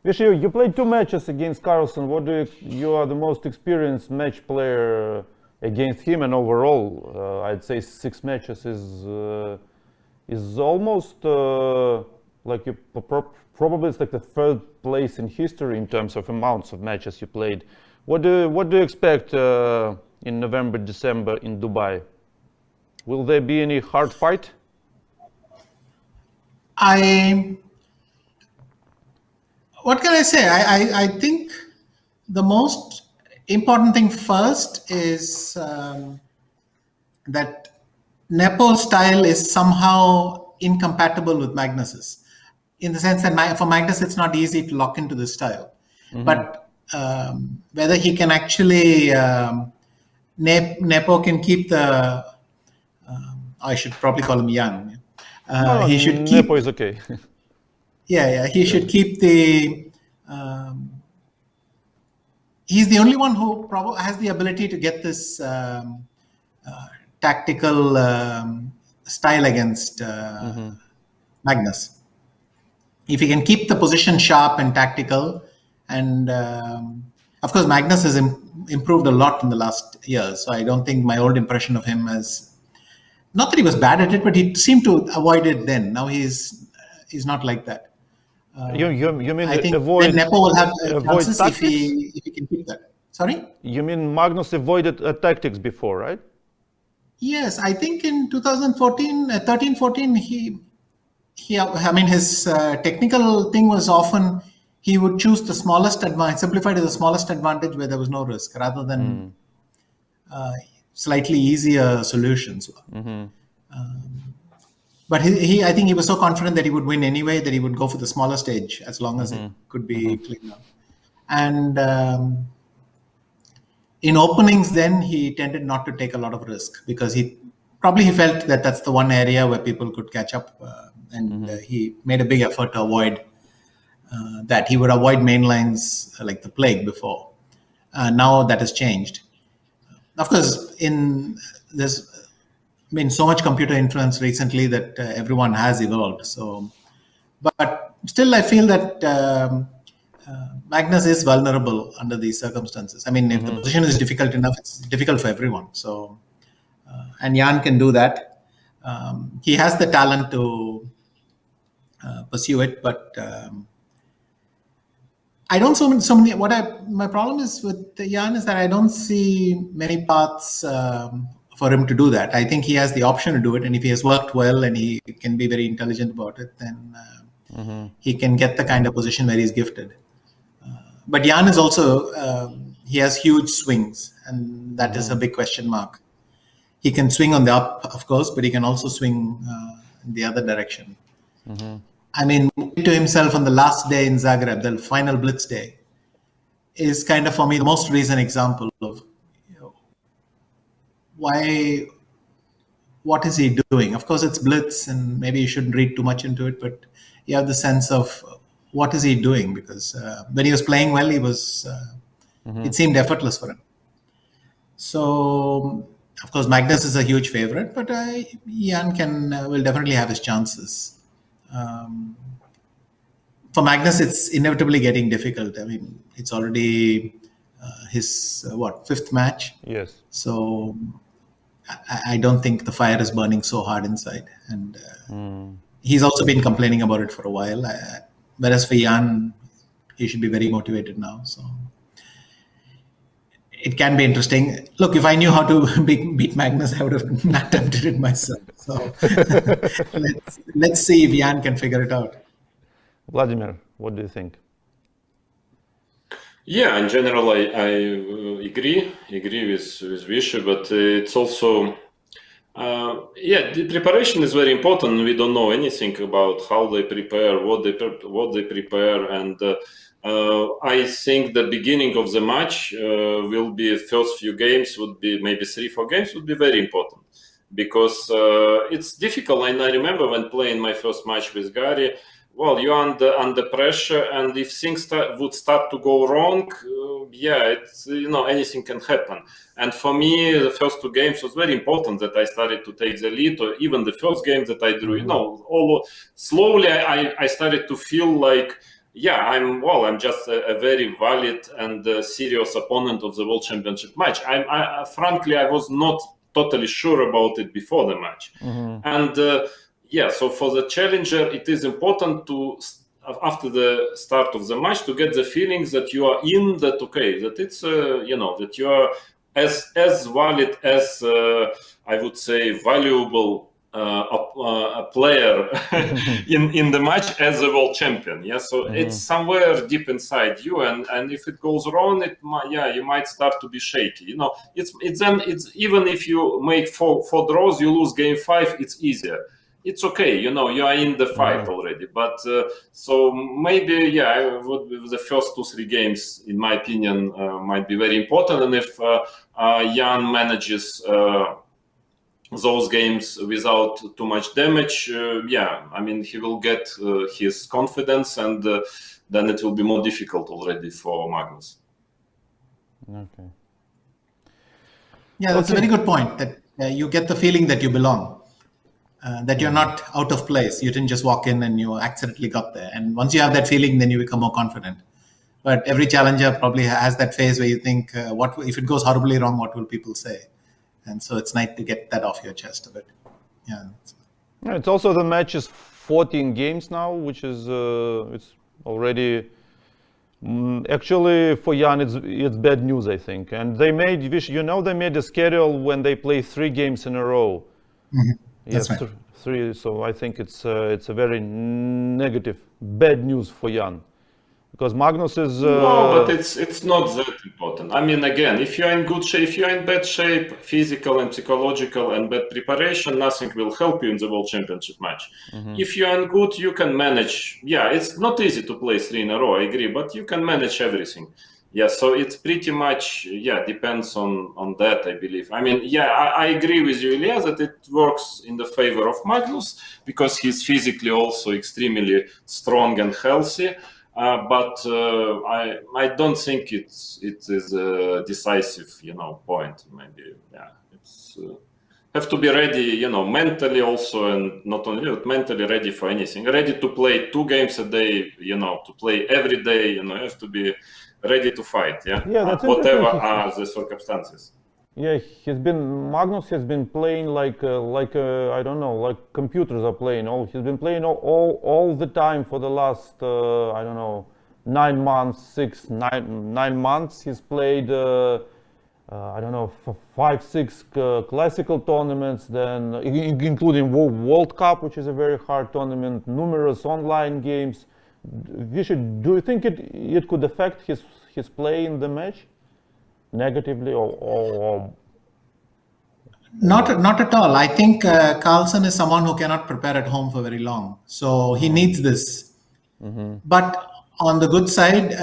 Vishy, you played 2 matches against Carlsen. What do you are the most experienced match player against him, and overall, I'd say 6 matches is almost like you probably it's like the third place in history in terms of amounts of matches you played. What do you expect in November, December in Dubai? Will there be any hard fight? What can I say? I think the most important thing first is that Nepo's style is somehow incompatible with Magnus's, in the sense that for Magnus it's not easy to lock into this style. But whether he can actually, Nepo can keep the, I should probably call him Jan. No, he should keep, Nepo is okay. yeah, he should keep the, he's the only one who probably has the ability to get this tactical style against Magnus. If he can keep the position sharp and tactical, and of course Magnus has improved a lot in the last years, so I don't think my old impression of him as, not that he was bad at it, but he seemed to avoid it then. Now he's not like that. You mean I think avoid Nepo will have chances tactics? if he can keep that. Sorry? You mean Magnus avoided tactics before, right? Yes, I think in 2014, 13-14, I mean, his technical thing was often he would choose the smallest advantage, simplify to the smallest advantage where there was no risk, rather than slightly easier solutions. But I think he was so confident that he would win anyway, that he would go for the smaller stage as long as it could be clean up. And in openings, then he tended not to take a lot of risk, because he felt that that's the one area where people could catch up, and he made a big effort to avoid that. He would avoid main lines like the plague before. Now that has changed. Of course, there's been so much computer influence recently that everyone has evolved. So, but still, I feel that Magnus is vulnerable under these circumstances. I mean, if the position is difficult enough, it's difficult for everyone. So, and Jan can do that. He has the talent to pursue it, but I don't so many. My problem is with Jan is that I don't see many paths for him to do that. I think he has the option to do it, and if he has worked well and he can be very intelligent about it, then he can get the kind of position where he's gifted. But Jan is also, he has huge swings, and that is a big question mark. He can swing on the up, of course, but he can also swing in the other direction. I mean, to himself on the last day in Zagreb, the final blitz day, is kind of, for me, the most recent example of what is he doing? Of course, it's blitz, and maybe you shouldn't read too much into it, but you have the sense of what is he doing? Because when he was playing well, it seemed effortless for him. So, of course, Magnus is a huge favorite, but Jan will definitely have his chances. For Magnus, it's inevitably getting difficult. I mean, it's already his, 5th match? Yes. So I don't think the fire is burning so hard inside. And he's also been complaining about it for a while. Whereas for Jan, he should be very motivated now. So it can be interesting. Look, if I knew how to beat Magnus, I would have attempted it myself. So let's see if Jan can figure it out. Vladimir, what do you think? Yeah, in general, I agree with Vishy, but it's also, the preparation is very important. We don't know anything about how they prepare, what they prepare, and I think the beginning of the match will be first few games, would be maybe 3-4 games, would be very important, because it's difficult. And I remember when playing my first match with Gary, well, you're under pressure, and if things would start to go wrong, it's, anything can happen. And for me, the first 2 games was very important that I started to take the lead, or even the first game that I drew. Slowly I started to feel like I'm just a very valid and serious opponent of the World Championship match. Frankly, I was not totally sure about it before the match. And so for the challenger, it is important to, after the start of the match, to get the feeling that you are in that, that it's, that you are as valid as, I would say, valuable a player in the match as a world champion. So it's somewhere deep inside you, and if it goes wrong, you might start to be shaky. It's even if you make four draws, you lose game 5, it's easier. It's okay, you are in the fight already. But so maybe the first 2-3 games, in my opinion, might be very important. And if Jan manages those games without too much damage, he will get his confidence, and then it will be more difficult already for Magnus. Okay. Yeah, that's a very good point, that you get the feeling that you belong, that you're not out of place. You didn't just walk in and you accidentally got there. And once you have that feeling, then you become more confident. But every challenger probably has that phase where you think, what if it goes horribly wrong, what will people say? And so it's nice to get that off your chest a bit. Yeah. It's also the match is 14 games now, which is it's already actually for Jan it's bad news, I think. And they made they made a schedule when they play 3 games in a row. That's right. 3. So I think it's a very negative, bad news for Jan. Because Magnus is... No, but it's not that important. I mean, again, if you're in good shape, if you're in bad shape, physical and psychological, and bad preparation, nothing will help you in the World Championship match. If you're in good, you can manage. Yeah, it's not easy to play 3 in a row, I agree, but you can manage everything. Yeah, so it's pretty much, depends on that, I believe. I mean, I agree with you, Ilya, that it works in the favor of Magnus, because he's physically also extremely strong and healthy. But I don't think it is a decisive, point. Maybe, it's have to be ready, mentally also, and not only mentally ready for anything. Ready to play 2 games a day, to play every day. You have to be ready to fight. That's whatever are the circumstances. Yeah, Magnus has been playing like I don't know, like computers are playing. He's been playing all the time for the last 9 months, 9 months. He's played 5, 6 classical tournaments, then including World Cup, which is a very hard tournament, numerous online games. Vishy, do you think it could affect his play in the match? Negatively or Not at all. I think Carlsen is someone who cannot prepare at home for very long, so he needs this. But on the good side,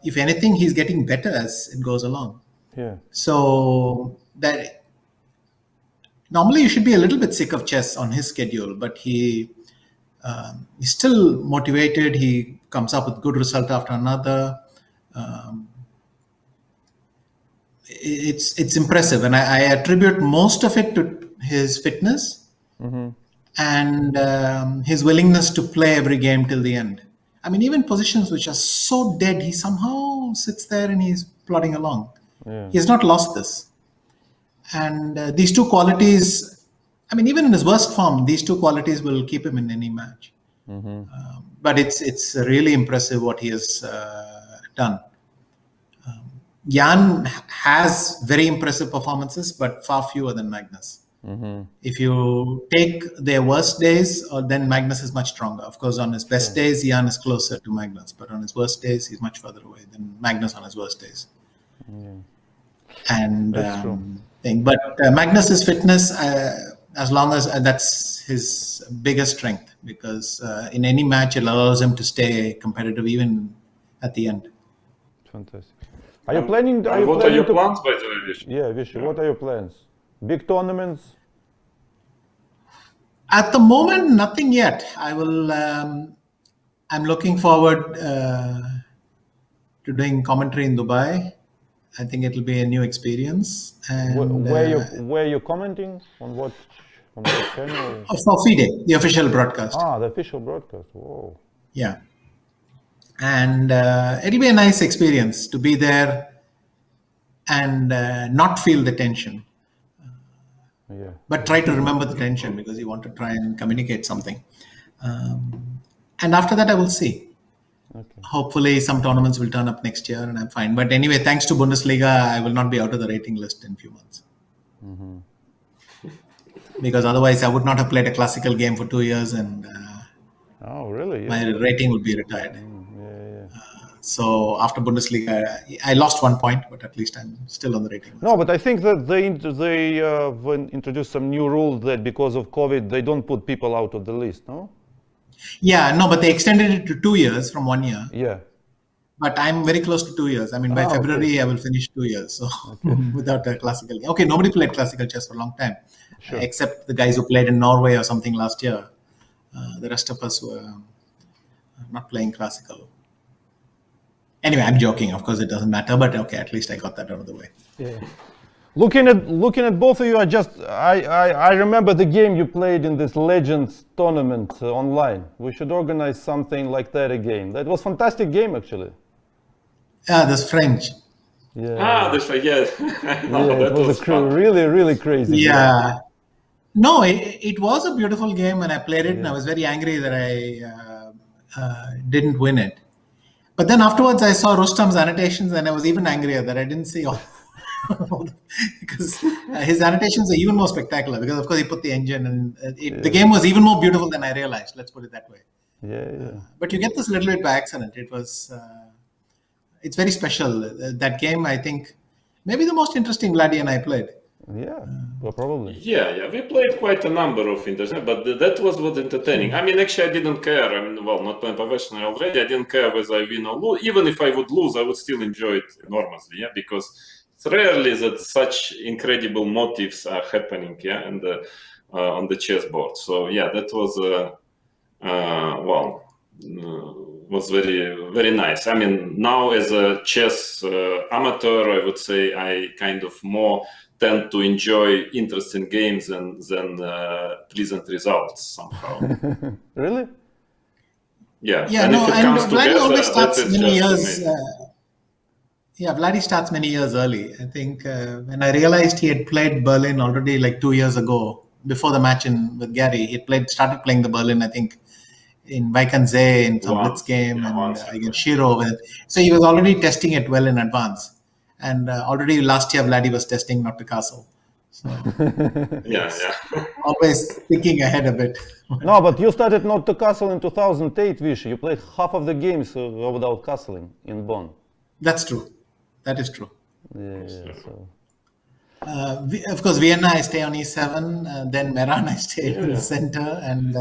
if anything, he's getting better as it goes along. Yeah. So that normally you should be a little bit sick of chess on his schedule, but he's still motivated. He comes up with good result after another. It's impressive, and I attribute most of it to his fitness and his willingness to play every game till the end. I mean, even positions which are so dead, he somehow sits there and he's plodding along. Yeah. He has not lost this. And these 2 qualities, I mean, even in his worst form, these 2 qualities will keep him in any match. But it's really impressive what he has done. Jan has very impressive performances, but far fewer than Magnus. If you take their worst days, then Magnus is much stronger. Of course, on his best days, Jan is closer to Magnus, but on his worst days, he's much further away than Magnus on his worst days. And but Magnus's fitness, as long as that's his biggest strength, because in any match, it allows him to stay competitive even at the end. Fantastic. Are you planning? What are your plans, by the way, Vishy? Yeah, Vishy, what are your plans? Big tournaments? At the moment, nothing yet. I will. I'm looking forward to doing commentary in Dubai. I think it will be a new experience. And where you commenting on what channel? For FIDE, the official broadcast. The official broadcast. Whoa. Yeah. And it'll be a nice experience to be there and not feel the tension, Yeah. but try to remember the tension because you want to try and communicate something. And after that, I will see. Okay. Hopefully, some tournaments will turn up next year, and I'm fine. But anyway, thanks to Bundesliga, I will not be out of the rating list in a few months. Because otherwise, I would not have played a classical game for 2 years, and Oh, really? Yeah. my rating would be retired. Yeah. So after Bundesliga, I lost 1 point, but at least I'm still on the rating list. No, but I think that they introduced some new rules that because of COVID, they don't put people out of the list, no? Yeah, no, but they extended it to 2 years from 1 year. Yeah. But I'm very close to 2 years. I mean, by February, I will finish 2 years. So without a classical game. Okay, nobody played classical chess for a long time, except the guys who played in Norway or something last year. The rest of us were not playing classical. Anyway, I'm joking. Of course, it doesn't matter. But okay, at least I got that out of the way. Yeah. Looking at both of you, I remember the game you played in this Legends tournament online. We should organize something like that again. That was fantastic game, actually. Yeah, that's French. Yeah. That's right. Yeah. No, Yeah, that it was fun. really crazy. Yeah. No, it was a beautiful game, and I played it, and I was very angry that I didn't win it. But then afterwards, I saw Rustam's annotations, and I was even angrier that I didn't see all. Because his annotations are even more spectacular. Because of course he put the engine, and the game was even more beautiful than I realized. Let's put it that way. Yeah. But you get this little bit by accident. It was, it's very special. That game, I think, maybe the most interesting Vladdy and I played. Yeah, well, probably. Yeah, we played quite a number of international, but that was what entertaining. I mean, actually, I didn't care. I mean, well, not playing professionally already. I didn't care whether I win or lose. Even if I would lose, I would still enjoy it enormously. Yeah, because it's rarely that such incredible motifs are happening. Yeah, and on the chessboard. So yeah, that was was very nice. I mean, now as a chess amateur, I would say I kind of more tend to enjoy interesting games than pleasant results somehow. Really? Yeah. Yeah, and no, if it and comes Vladdy together, always that starts is many just years. amazing. Yeah, Vladdy starts many years early. I think when I realized he had played Berlin already like 2 years ago, before the match with Gary, he started playing the Berlin, I think, in Weikanzee in some blitz game and against Shiro. So he was already testing it well in advance. And already last year, Vladdy was testing not to castle. So Yeah. always thinking ahead a bit. No, but you started not to castle in 2008, Vishy. You played half of the games without castling in Bonn. That's true. That is true. Yeah, so. Of course, Vienna, I stay on E7. Then Meran, I stay in the center. And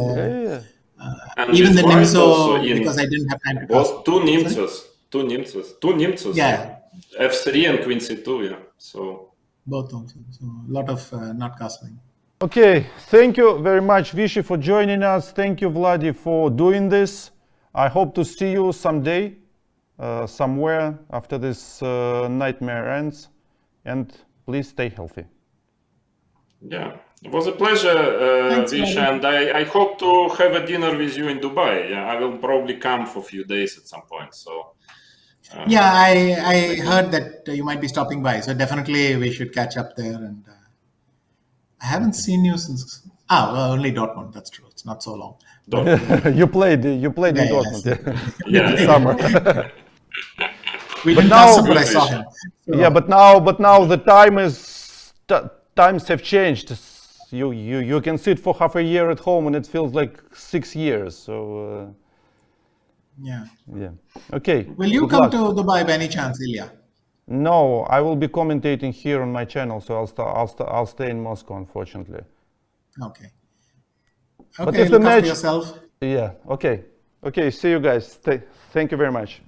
And even with the white Nimzo, also in because I didn't have time to both castle. two Nimzos. Yeah. F3 and Queen C2. Yeah. So. Both also. So a lot of not castling. Okay, thank you very much, Vishy, for joining us. Thank you, Vladdy, for doing this. I hope to see you someday, somewhere after this nightmare ends. And please stay healthy. Yeah, it was a pleasure, Thanks, Vishy, Vladdy. and I hope to have a dinner with you in Dubai. Yeah, I will probably come for a few days at some point. So. Yeah, I heard that you might be stopping by, so definitely we should catch up there. And I haven't seen you since only Dortmund. That's true. It's not so long. You played in Dortmund, Yeah. in summer. We didn't now- castle, but I saw him. So, Yeah, but now the times have changed. You can sit for half a year at home and it feels like 6 years. So yeah. yeah, okay. Will you good come luck. to Dubai by any chance, Ilya? No, I will be commentating here on my channel, so I'll stay in Moscow, unfortunately. Okay. But Okay, if the look after match- yourself. Yeah. Okay. See you guys. Thank you very much.